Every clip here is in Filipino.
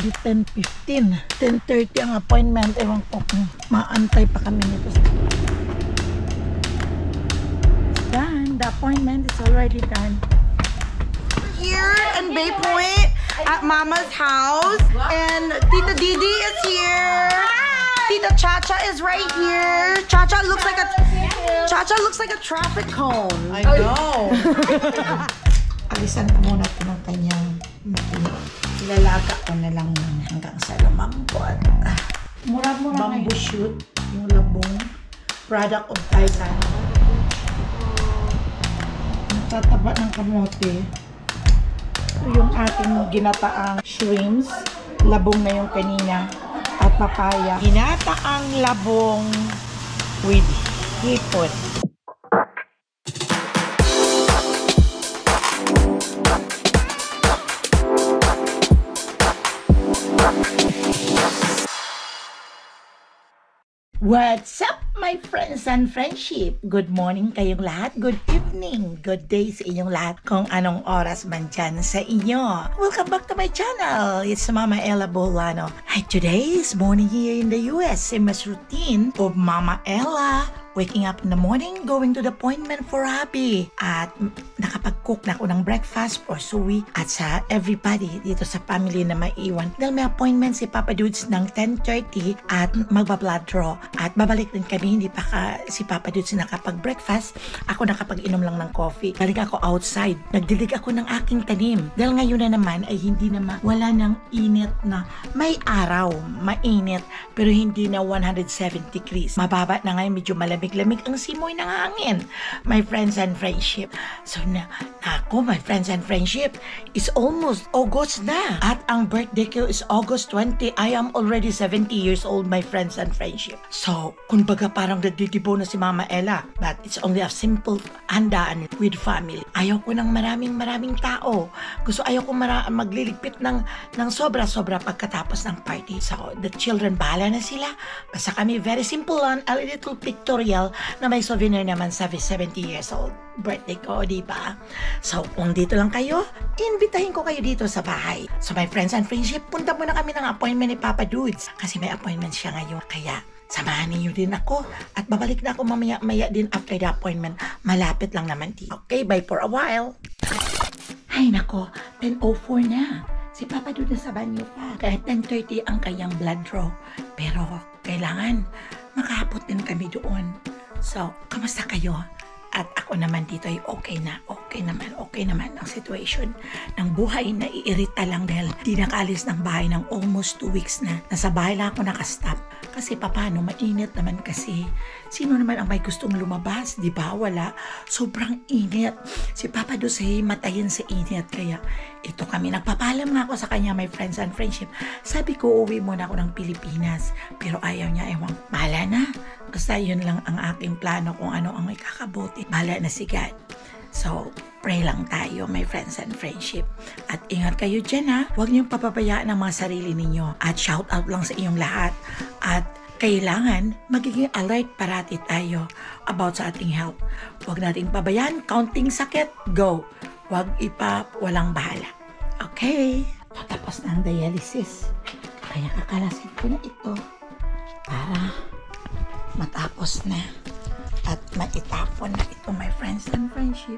already 10:15. 10:30 ang appointment. Ewan ko kung maantay pa kami nito. Done. The appointment is already done. Here in Bay Point at Mama's house. And Tita Didi is here. Tita Chacha is right here. Chacha looks like a traffic cone. I know. Alisan ko muna ito ng kanyang ilalaga ko na lang hanggang sa lumambot. Mura-mura bamboo shoot, yung labong product of Thailand. Tataba ng kamote. Ito yung ating ginataang shrimps. Labong na yung kanina. At papaya. Ginataang labong with hipon. What's up, my friends and friendship? Good morning kayong lahat. Good evening. Good day sa inyong lahat kung anong oras man dyan sa inyo. Welcome back to my channel. It's Mama Ella Bolano. Hi, today's morning here in the US. Same as routine of Mama Ella. Waking up in the morning, going to the appointment for hubby. At nakapag-cook na ako ng breakfast for Suwi at sa everybody dito sa family na maiwan. Dahil may appointment si Papa Dudes ng 10:30 at magba-blood draw. At babalik din kami, hindi pa si Papa Dudes nakapag-breakfast. Ako nakapag-inom lang ng coffee. Galing ako outside. Nagdilig ako ng aking tanim. Dahil ngayon na naman ay hindi na wala ng init na may araw, mainit, pero hindi na 107 degrees. Mababa na ngayon, medyo malamig ang simoy ng hangin, my friends and friendship. So my friends and friendship, is almost August na. At ang birthday ko is August 20. I am already 70 years old, my friends and friendship. So, kumbaga parang nagdidibo na si Mama Ella. But it's only a simple handaan with family. Ayaw ko ng maraming tao. Ayaw ko magliligpit ng sobra-sobra pagkatapos ng party. So, the children, bahala na sila. Basta kami, very simple lang, a little pictorial na may souvenir naman sa 70 years old birthday ko, di ba? So, kung dito lang kayo, invitahin ko kayo dito sa bahay. So, my friends and friendship, punta muna kami ng appointment ni Papa Dudes kasi may appointment siya ngayon. Kaya, samahan niyo din ako at babalik na ako mamaya din after the appointment. Malapit lang naman dito. Okay, bye for a while. Ay, nako, 10:04 na. Si Papa Dudes sa banyo pa. Kaya 10:30 ang kanyang blood draw. Pero, kailangan makahapot din kami doon. So, kamusta kayo? At ako naman dito ay okay naman ang situation ng buhay. Na iirita lang dahil di nakaalis ng bahay ng almost 2 weeks na. Nasa bahay lang ako nakastop. Kasi paano, mainit naman kasi. Sino naman ang may gustong lumabas? Di ba? Wala. Sobrang init. Si Papa Dudes ay matayin sa init. Kaya ito kami. Nagpapalam nga ako sa kanya, my friends and friendship. Sabi ko, uwi muna ako ng Pilipinas. Pero ayaw niya, ewan. Bahala na. Basta yun lang ang aking plano kung ano ang ikakabuti. Bahala na si God. So, pray lang tayo, my friends and friendship. At ingat kayo dyan, ha. Huwag niyong papabayaan ang mga sarili ninyo. At shout out lang sa inyong lahat. At kailangan magiging alert parati tayo about sa ating health. Huwag nating pabayaan. Counting sakit, go. Huwag walang bahala. Okay? Tapos na ang dialysis. Kaya kakalasin ko na ito para matapos na at maitapon na ito, my friends and friendship.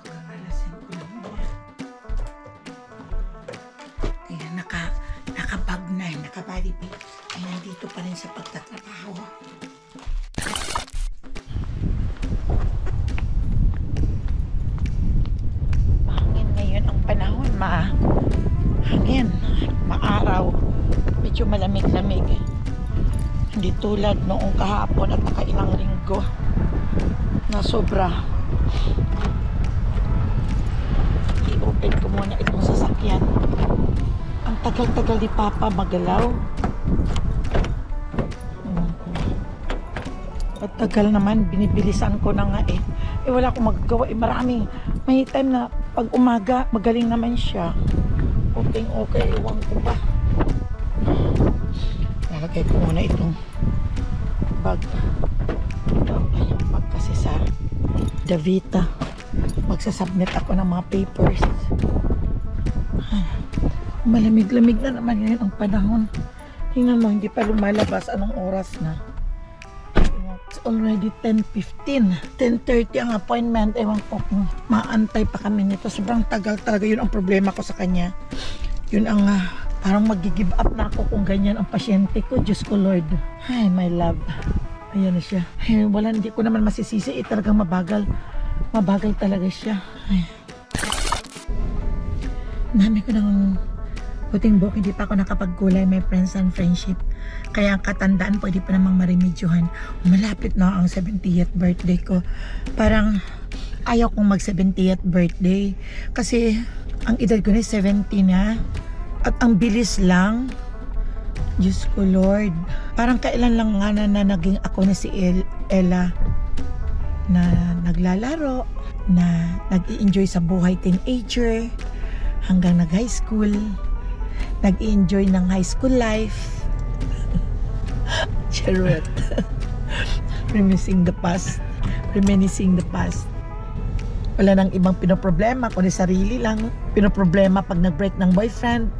Kakalasin ko na muna. Kaya nakabag na, nakabody bag. Ay nandito pa rin sa pagtatrabaho. Hangin ngayon ang panahon, hangin, maaraw, medyo malamig-lamig. Hindi tulad noong kahapon at nakailang linggo na sobra. I-open ko muna itong sasakyan. Ang tagal-tagal ni Papa magalaw. At tagal naman, binibilisan ko na nga eh. Wala akong magagawa eh. May time na pag umaga, magaling naman siya. Okay, iwan ko pa. Lalagay ko muna itong bag. Ito yung bag kasi sa Davita. Magsasubmit ako ng mga papers. Malamig-lamig na naman ngayon ang panahon. Tingnan mo, hindi pa lumalabas. Anong oras na? It's already 10:15. 10:30 ang appointment. Ewan ko kung maantay pa kami nito. Sobrang tagal talaga. Yun ang problema ko sa kanya. Yun ang parang mag-give up na ako kung ganyan ang pasyente ko. Diyos ko Lord. Ay, my love. Ayan na siya. Ay, wala, hindi ko naman masisisi. Talagang mabagal. Mabagal talaga siya. Ay. Dami ko nang puting buhok, hindi pa ako nakapagkulay, my friends and friendship. Kaya ang katandaan, pwede pa namang maremedyohan. Malapit na ang 70th birthday ko. Parang ayaw kong mag 70th birthday. Kasi ang edad ko na 70 na. At ang bilis lang. Diyos ko Lord. Parang kailan lang nga na naging ako na si Ella. Na naglalaro. Na nag-i-enjoy sa buhay teenager. Hanggang nag-high school. Nag-enjoy ng high school life. Charot. Reminiscing the past. Reminiscing the past. Wala nang ibang pinoproblema, kundi sarili lang. Pinoproblema pag nag-break ng boyfriend.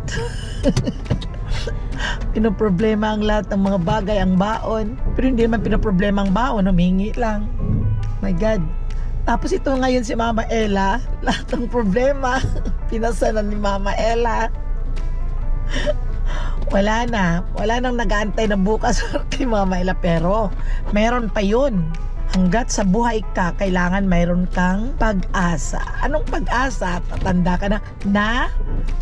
Pinoproblema ang lahat ng mga bagay, ang baon. Pero hindi naman pinoproblema ang baon, humingi lang. My God. Tapos ito ngayon si Mama Ella, lahat ng problema, pinasanan ni Mama Ella. Wala nang nag-aantay na bukas kay Mama Ella, pero meron pa yun. Hanggat sa buhay ka, kailangan mayroon kang pag-asa. Anong pag-asa? Tatanda ka na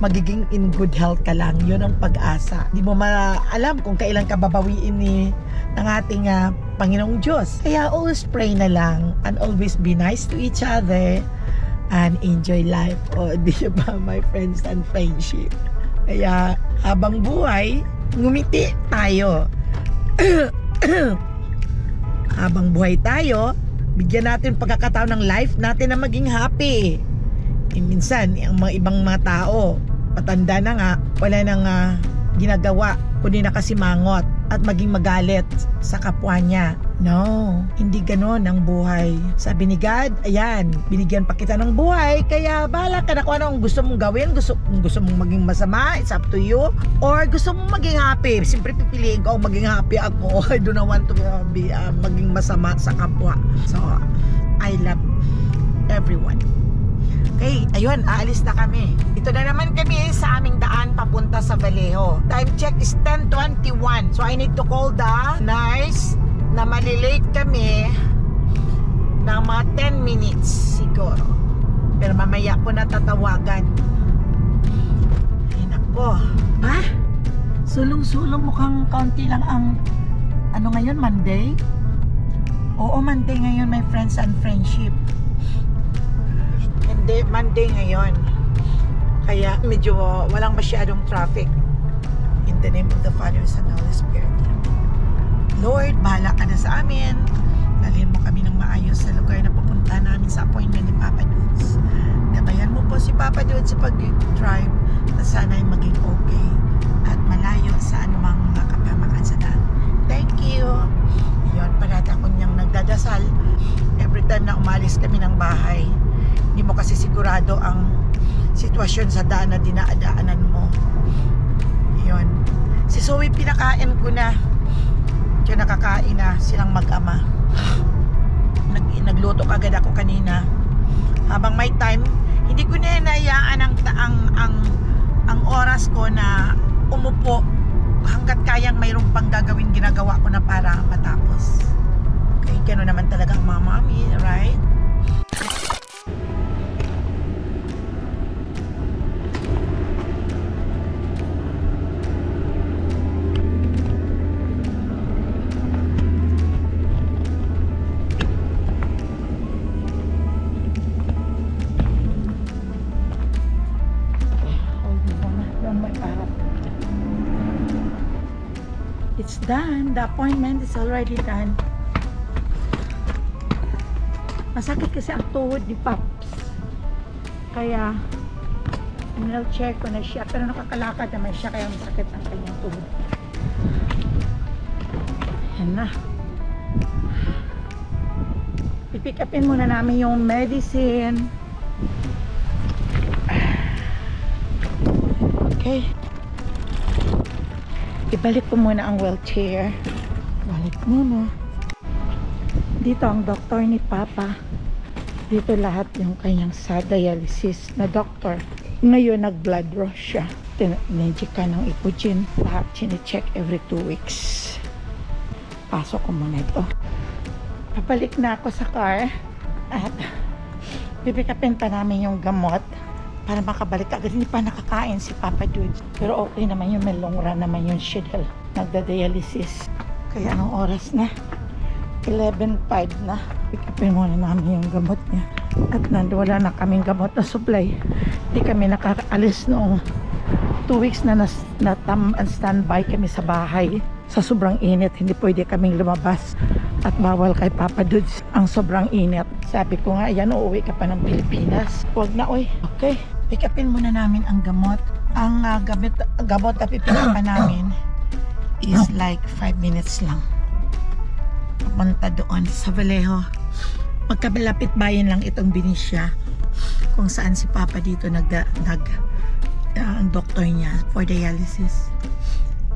magiging in good health ka lang. Yun ang pag-asa. Di mo alam kung kailan ka babawiin ng ating Panginoong Diyos. Kaya always pray na lang and always be nice to each other and enjoy life. O, di ba, my friends and friendship? Kaya habang buhay, ngumiti tayo. Habang buhay tayo, bigyan natin pagkakataon ng life natin na maging happy. Minsan, ang mga ibang mga tao, patanda na nga, wala nang ginagawa, kundi nakasimangot at maging magalit sa kapwa niya. No, hindi ganon ang buhay. Sabi ni God, ayan, binigyan pa kita ng buhay, kaya bahala ka na kung ano ang gusto mong gawin. Gusto mong maging masama, it's up to you. Or gusto mong maging happy, siyempre pipiliin ko maging happy ako. I do not want to be maging masama sa kapwa. So, I love everyone. Okay, ayun, aalis na kami. Ito na naman kami sa aming daan papunta sa Vallejo. Time check is 10:21. So I need to call the nurse na malilate kami ng mga 10 minutes siguro. Pero mamaya ko na tatawagan. Ay nako. Ha? Sulong-sulong, mukhang kaunti lang ang ano ngayon, Monday? Oo, Monday ngayon, my friends and friendship. Hindi, Monday ngayon. Kaya medyo walang masyadong traffic. In the name of the Father, Son, and Holy Spirit. Lord, bahala ka na sa amin. Dalhin mo kami ng maayos sa lugar na pupunta namin sa appointment ni Papa Dudes. Gabayan mo po si Papa Dudes sa pag-drive na sana'y maging okay at malayo sa anumang mga kapamakan sa daan. Thank you. Yun, parati ako niyang nagdadasal every time na umalis kami ng bahay. Hindi mo kasi sigurado ang sitwasyon sa daan na dinadaanan mo. Yun. Si Zoe pinakain ko na. Diyan nakakain na silang mag-ama. Nagluto kagad ako kanina. Habang may time, hindi ko na hinayaan ang oras ko na umupo hanggat kayang mayroong pang gagawin, ginagawa ko na para matapos. Okay, gano'n naman talaga ang mga mami, right? It's done. The appointment is already done. Masakit kasi ang tuhod ni Paps. Kaya in-check ko na siya. Pero nakakalakad naman siya, kaya masakit ang kanyang tuhod. Yan na. Pipick upin muna namin yung medicine. Okay. Ibalik ko muna ang wheelchair. Balik muna. Dito ang doktor ni Papa. Dito lahat yung kanyang sa dialysis na doktor. Ngayon nag-blood draw siya. Tinidika ng Ipugin. Lahat chine-check every 2 weeks. Pasok ko muna ito. Pabalik na ako sa car. At pipikapin pa namin yung gamot para makabalik agad. Hindi pa nakakain si Papa Dudes. Pero okay naman yun. May long run naman yung schedule. Nagda-dialysis. Kaya anong oras na? 11:05 na. Pikapin muna namin yung gamot niya. At wala na kaming gamot na supply. Hindi kami nakakaalis noong 2 weeks na standby kami sa bahay. Sa sobrang init, hindi pwede kaming lumabas. At bawal kay Papa Dudes ang sobrang init. Sabi ko nga, yan, uuwi ka pa ng Pilipinas. Huwag na, oy. Okay. Pikapin muna namin ang gamot. Ang gamot na pipikapan namin is like 5 minutes lang. Papunta doon sa Vallejo. Magkabalapit bayan lang itong Benicia, kung saan si Papa dito ang doktor niya for dialysis.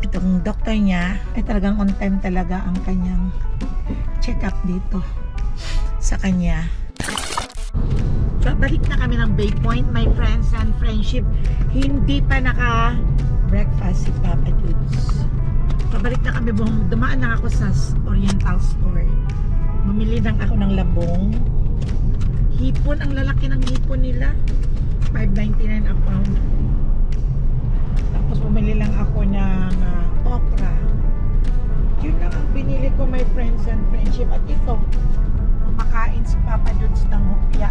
Itong doktor niya ay talagang on time talaga ang kanyang check-up dito sa kanya. Babalik na kami ng Bay Point, my friends and friendship. Hindi pa naka-breakfast si Papa Dudes. Pabalik na kami, dumaan na ako sa Oriental Store. Bumili lang ako ng labong. Hipon, ang lalaki ng hipon nila. $5.99 a pound. Tapos bumili lang ako ng okra. Yun lang ang binili ko, my friends and friendship. At ito, kumakain si Papa Dudes ng hupya.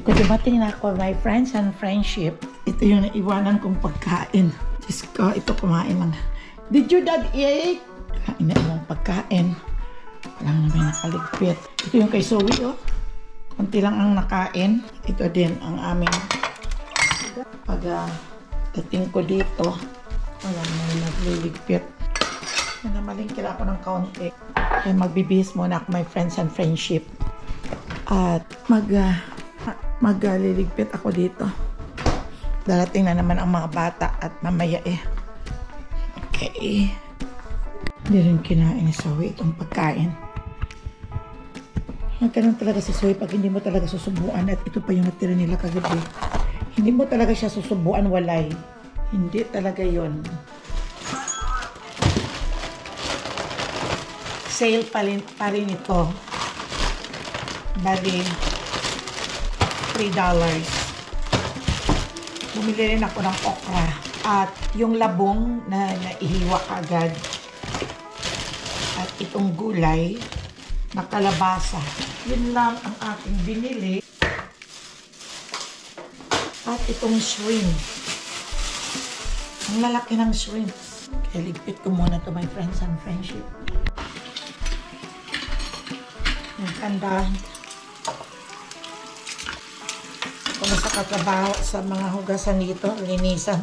Kung dumating na ako, my friends and friendship, ito yung naiwanan kong pagkain. Diyos ko, ito kumain lang. Did your dad eat? Kain na yung pagkain. Walang naman nakaligpit. Ito yung kay Zoe, oh. Kunti lang ang nakain. Ito din ang aming pag dating ko dito. Walang naman nagliligpit. Namalingkila ako ng kaunti. Kaya magbibihis muna ako, my friends and friendship. At magliligpit ako dito. Darating na naman ang mga bata at mamaya Okay. Hindi rin kinain ni Zoe itong pagkain. Nagkaroon talaga si Zoe pag hindi mo talaga susubuan, at ito pa yung natira nila kagabi. Hindi mo talaga siya susubuan, walay. Hindi talaga yon. Sale pa rin ito. Bali, $3. Bumili rin ako ng okra at yung labong na naihiwa agad, at itong gulay na kalabasa. Yun lang ang aking binili. At itong shrimp. Ang lalaki ng shrimp. Kaya ligpit ko muna to, my friends and friendship. Yung kandahan. Kung sa katrabaho sa mga hugasan dito, linisan.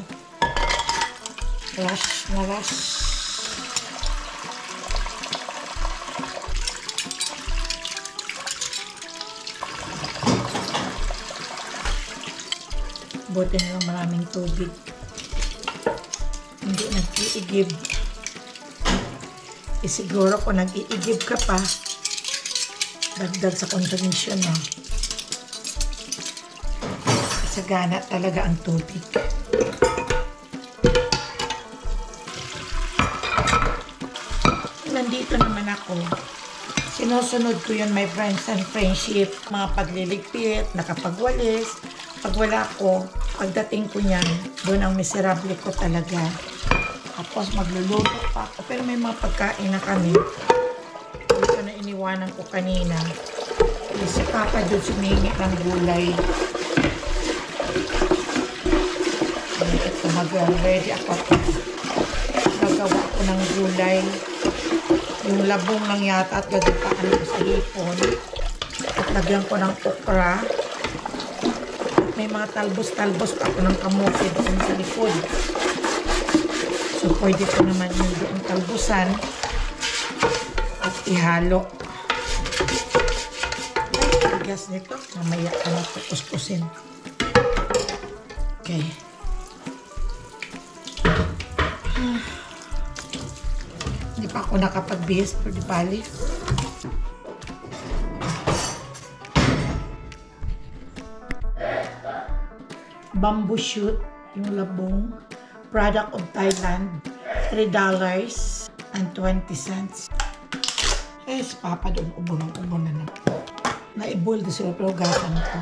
Rush na rush. Buti na lang maraming tubig. Hindi nag-iigib. Siguro kung nag-iigib ka pa, dagdag sa consumption mo. Sagana talaga ang tubig. Nandito naman ako. Sinusunod ko yun, my friends and friendship. Mga pagliligpit, nakapagwalis. Pag wala ko, pagdating ko niyan, doon ang miserable ko talaga. Tapos magluluto pa ako. Pero may mga pagkain na kami. Ito na iniwanan ko kanina. Si Papa doon sumingi ng gulay. Ito, mag-ready ako. Gagawa ko ng gulay. Yung labong lang yata at gagawaan ko sa hipon. At lagyan ko ng okra. May mga talbos-talbos pa ako ng kamote doon sa likod. So, pwede ko naman yung doon talbusan at ihalo. Ay, gas nito. Mamaya ka na kuskusin. Okay. ako nakapagbihis pero di bali. Bamboo shoot, yung labong. Product of Thailand. $3.20. Yes, papa doon. Ubo na naman. Na-i-boil din sila pero gasan ko.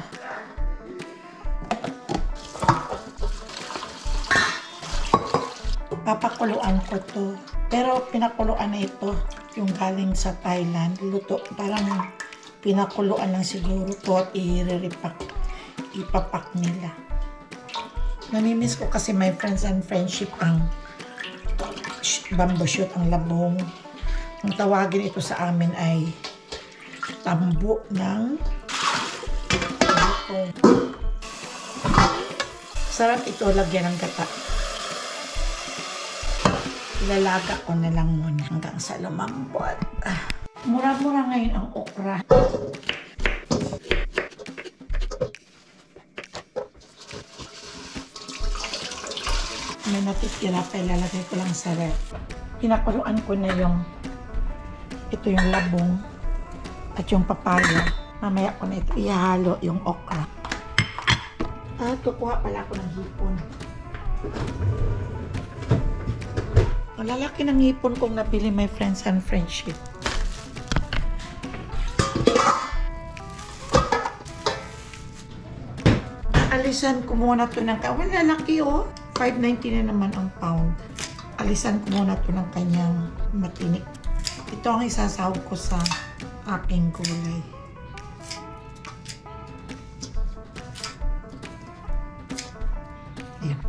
Papakuluan ko to. Pero pinakuluan na ito. Yung galing sa Thailand. Luto. Parang pinakuluan lang siguro to at ipapak nila. Namimiss ko kasi my friends and friendship ang bamboo shoot, ang labong. Ang tawagin ito sa amin ay tambo ng labong. Sarap ito lagyan ng gata. Ilalaga ko na lang muna hanggang sa lumambot. Mura-mura ngayon ang okra. May natitira pa, ilalagay ko lang sa ref. Pinakuluan ko na ito yung labong at yung papaya. Mamaya ko na ito ihalo yung okra. At kukuha pala ako ng hipon. Ang lalaki ng hipon kong nabili my friends and friendship. Alisan ko muna ito ng lalaki oh. $5.90 na naman ang pound. Alisan ko muna ito ng kanyang matinik. Ito ang isasahog ko sa aking gulay. Ayan.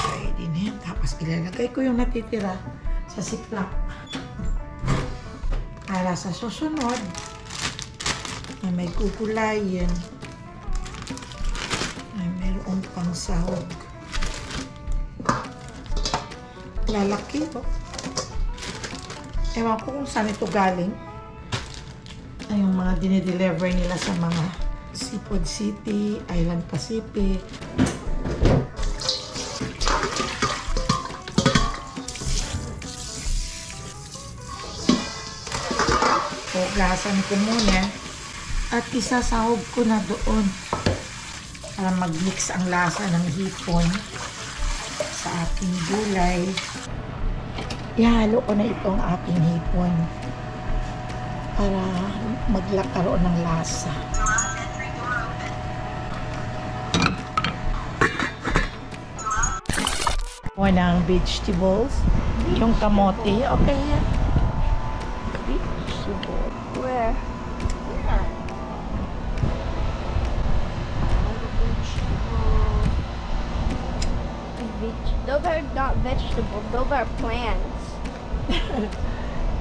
Ready na yan. Tapos ilalagay ko yung natitira sa ziplock. Para sa susunod, na may gugulayin, ay mayroon pang sahog. Lalaki po. Ewan ko kung saan ito galing. Ay, yung mga dinideliver nila sa mga Seafood City, Island Pacific. So, gasan ko muna at isasahog ko na doon para mag-mix ang lasa ng hipon sa ating gulay. Ihalo ko na itong ating hipon para magkaroon ng lasa. Ng vegetables, yung kamote, okay yan. Vegetable. Where? Those are not vegetables, those are plants.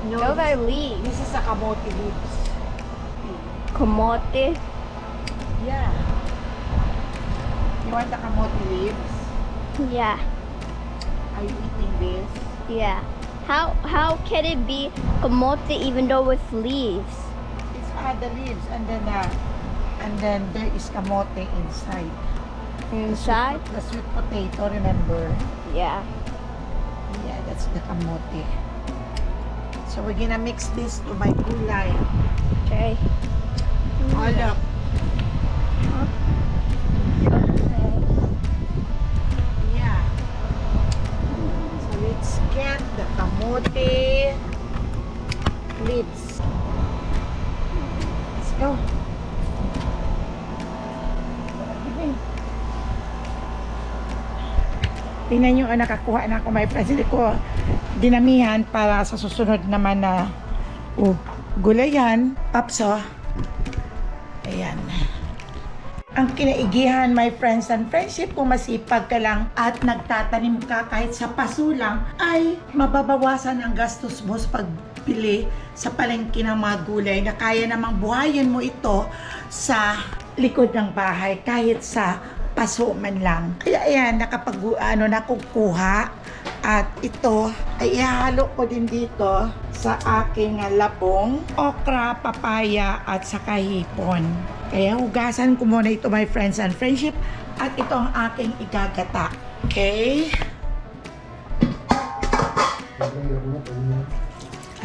No, Those are leaves. this is a kamote leaves. Kamote. Yeah. You want the kamote leaves? Yeah, Are you eating this? yeah. How can it be kamote even though with leaves? It's the leaves and then there is kamote inside. Inside? The sweet potato, remember? Yeah. Yeah, that's the kamote. So we're gonna mix this to my gulay. Okay. Oh, look. Yeah. So let's get the kamote leaves. Let's go. Tingnan nyo, nakakuha na ako, my friends. Hindi ko dinamihan para sa susunod naman na gulayan. Papso. Ayan. Ang kinaigihan, my friends and friendship, kung masipag ka lang at nagtatanim ka kahit sa paso lang, ay mababawasan ang gastos mo sa pagbili sa palengke ng mga gulay na kaya namang buhayin mo ito sa likod ng bahay kahit sa paso man lang. Kaya ayan, nakukuha at ito ay ihalo ko din dito sa aking labong, okra, papaya at saka hipon. Kaya hugasan ko muna ito, my friends and friendship, at ito ang aking igagata. Okay?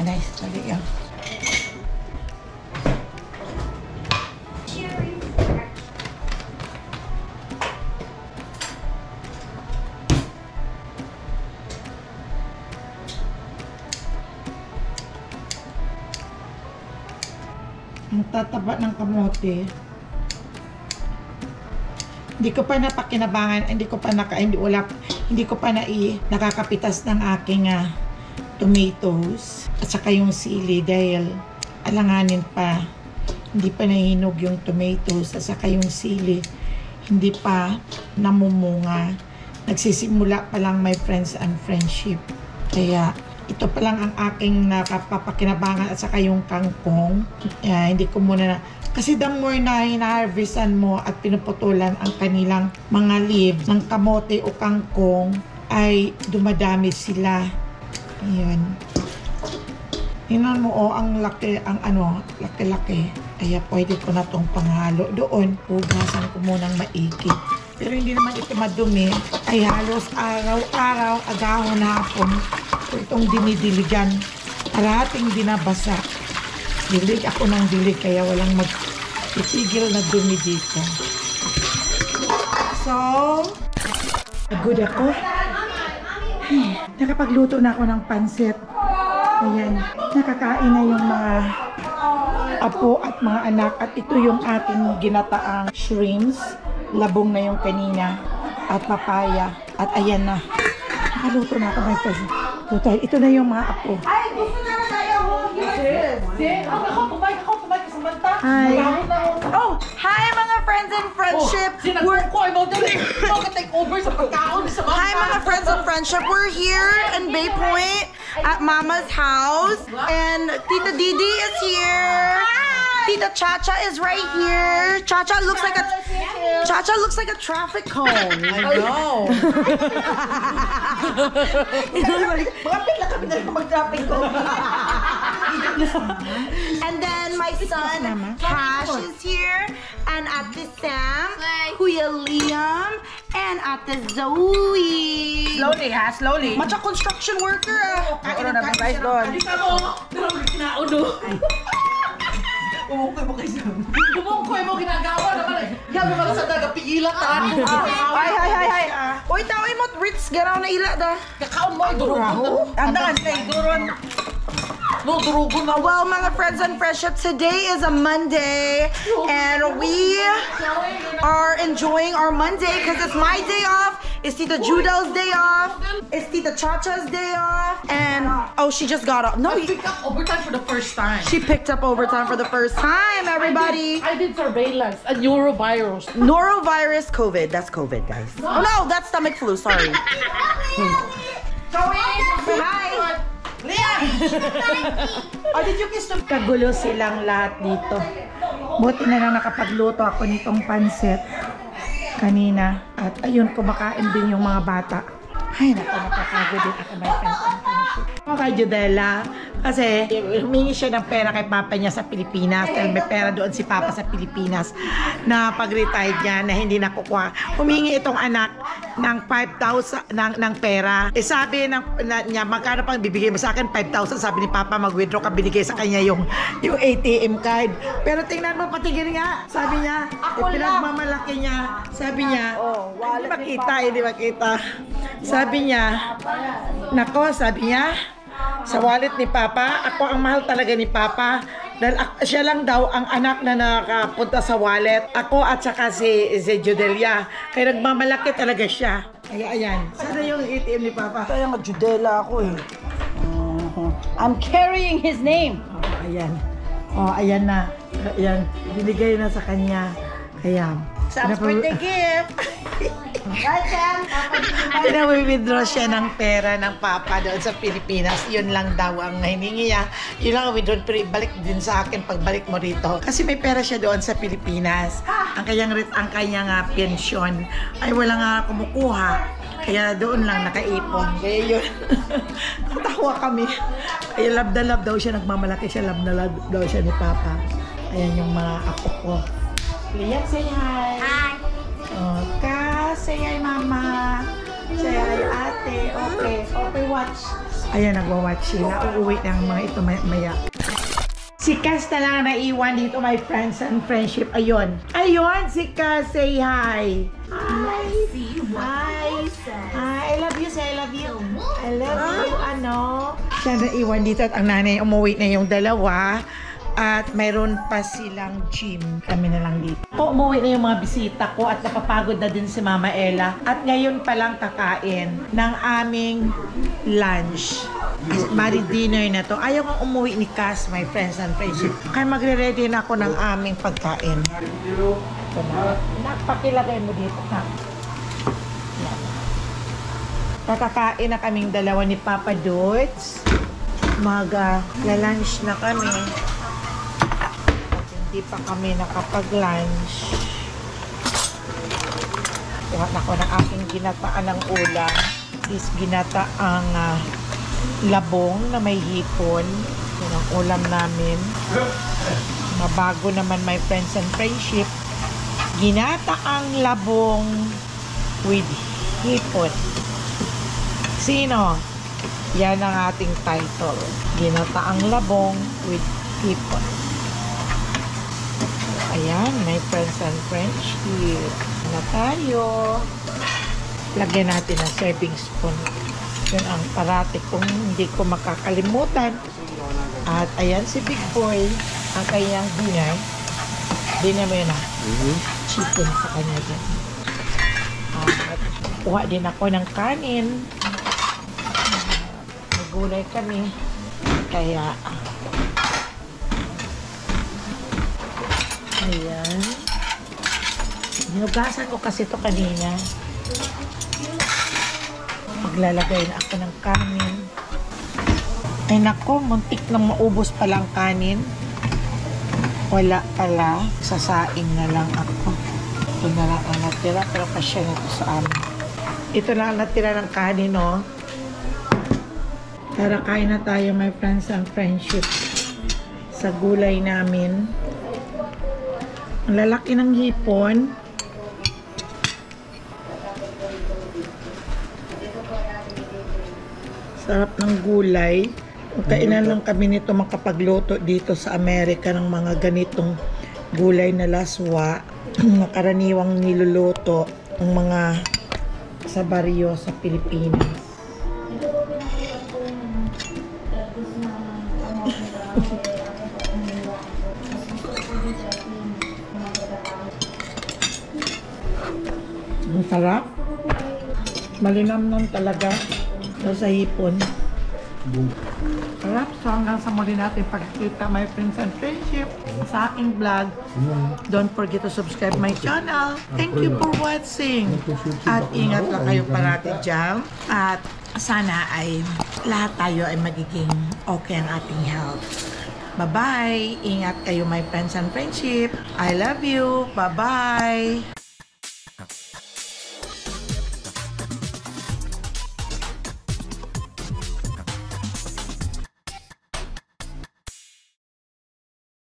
Nice. Sorry, yeah. Ang tataba ng kamote. Hindi ko pa napakinabangan, hindi ko pa nakakapitas ng aking tomatoes at saka yung sili dahil alanganin pa. Hindi pa nahinog yung tomatoes at saka yung sili. Hindi pa namumunga. Nagsisimula pa lang my friends and friendship. Kaya ito pa lang ang aking napapakinabangan at saka yung kangkong. Hindi ko muna kasi the more na hina-harvestan mo at pinuputulan ang kanilang mga leaves ng kamote o kangkong ay dumadami sila. Ayan. Tingnan mo ang laki, laki-laki. Kaya pwede ko na itong panghalo doon. Hugasan ko munang maigi. Pero hindi naman ito madumi. Ay halos araw-araw, agahon hapon. Itong dinidiligan. Parating dinabasa. Dilig ako ng dilig kaya walang mag-itigil na dumi dito. So, good ako. Nakapagluto na ako ng pansit. Ayan, nakakain na yung mga apo at mga anak. At ito yung ating ginataang shrimps. Labong na yung kanina. At papaya. At ayan na. Nakaluto na ako my friends. Ito na yung mga apo. Ay, gusto na tayo. Hi. Oh, hi mga friends and friendship. Hi mga friends and friendship. We're here in Bay Point at Mama's house. And Tita Didi is here. Tita Chacha is right here. Chacha looks like a traffic cone. I know. And then my son Cash is here, and Ate Sam, Kuya Liam, and Ate Zoe. Slowly ha, slowly. Matcha construction worker. Ano na guys doon? Bumungkoy mo ginagawa naman eh. Yabi mga sa nagapigilat Ay. Oy, tawin mo, Ritz, garaw na ila da. Kakaon mo, durugon. Andan, durugon. No, durugon na. Well, mga friends and friendship, today is a Monday, and we are enjoying our Monday because it's my day off. It's Tita Judel's day off. It's Tita Chacha's day off. And, oh, she just got up. No, I picked up overtime for the first time. she picked up overtime for the first time, everybody. I did surveillance, a neurovirus. Norovirus COVID. That's COVID, guys. Oh, no, that's stomach flu. Sorry. Hi. Oh, did you kiss them? Kagulo silang lahat dito. Buti na lang nakapagluto ako nitong pansit kanina. At ayun, kumakain din yung mga bata. Ay, nakapagod din ako, my friends and friendship. Okay, Judela. Kasi humingi siya ng pera kay papa niya sa Pilipinas. Dahil may pera doon si papa sa Pilipinas na pag-retire niya na hindi nakukuha. Humingi itong anak ng 5,000 ng pera. Eh sabi niya, magkano pang bibigay mo sa akin? 5,000. Sabi ni papa, mag-withdraw ka, binigay sa kanya yung ATM card. Pero tingnan mo, patigil nga. Sabi niya, pinagmamalaki niya. Sabi niya, hindi makita. Sabi niya, nako, sabi niya, sa wallet ni Papa, ako ang mahal talaga ni Papa. Dahil siya lang daw ang anak na nakapunta sa wallet. Ako at saka si Judelia. Kaya nagmamalaki talaga siya. Kaya ayan. Sana yung ATM ni Papa. Kaya nga Judela ako eh. I'm carrying his name. Oh, ayan. Oh, ayan na. Ayan. Binigay na sa kanya. Kaya. Sam's birthday gift. Right, Sam? Withdraw siya ng pera ng papa doon sa Pilipinas. Yun lang daw ang hiningi niya. Yun lang ang withdraw, pero ibalik din sa akin pagbalik mo rito. Kasi may pera siya doon sa Pilipinas. Ang kanyang pensyon ay wala nga kumukuha. Kaya doon lang nakaipon. Kaya yun. Natawa kami. Kaya love na love daw siya. Nagmamalaki siya. Love na love daw siya ni Papa. Ayan yung mga apo ko. Liam, say hi. Hi. Say hi, Mama. Say hi, ate. Okay. Okay, watch. Ayan, nagwa-watch sila. Uuwi ng mga ito maya. Si Cass na lang naiwan dito, my friends and friendship. Ayun. Ayun, si Cass. Say hi. Hi. Hi. Hi. I love you. Say I love you. I love you. Ano? Siya naiwan dito at ang nanay umuwi na yung dalawa. At mayroon pa silang gym. Kami na lang dito. Umuwi na yung mga bisita ko at napapagod na din si Mama Ella. At ngayon pa lang kakain ng aming lunch. Bali dinner na to. Ayaw kong umuwi ni Cass, my friends and friendship. Kaya magre-ready na ako ng aming pagkain. Ito na. Pakilagay mo dito. Kakakain na kaming dalawa ni Papa Dots. Mag-lunch na kami. Hindi pa kami nakapag-lunch. Kuha na ko ng aking ginataan ng ulam. This ginataang labong na may hipon. Yan ang ulam namin. Mabago naman my friends and friendship. Ginataang labong with hipon. Sino? Yan ang ating title. Ginataang labong with hipon. Ayan, my friends and friendship. Na tayo. Lagyan natin ng serving spoon. Yun ang parati kong hindi ko makakalimutan. At ayan si Big Boy. Ang kanyang dinner. Dinner mo yun na. Chicken sa kanya dyan. At kuha din ako ng kanin. May gulay kami. Kaya ayan. Hinugasan ko kasi ito kanina. Maglalagay na ako ng kanin. Ay nako, muntik nang maubos pala ang kanin. Wala pala. Sasaing na lang ako. Ito na lang ang natira. Pero pasya na ito sa amin. Ito na ang natira ng kanin, no? Tara, kain na tayo, my friends and friendship. Sa gulay namin. Ang lalaki ng hipon. Sarap ng gulay. Kainan lang kami nito makapagluto dito sa Amerika ng mga ganitong gulay na laswa. Karaniwang niluluto ng mga sa baryo sa Pilipinas. Ang sarap. Malinamnam talaga sa hipon. Sarap. So hanggang sa muli natin pagkikita, my friends and friendship, sa aking vlog. Don't forget to subscribe my channel. Thank you for watching. At ingat lang kayo parati dyan. At sana ay lahat tayo ay magiging okay ang ating health. Bye-bye. Ingat kayo, my friends and friendship. I love you. Bye-bye.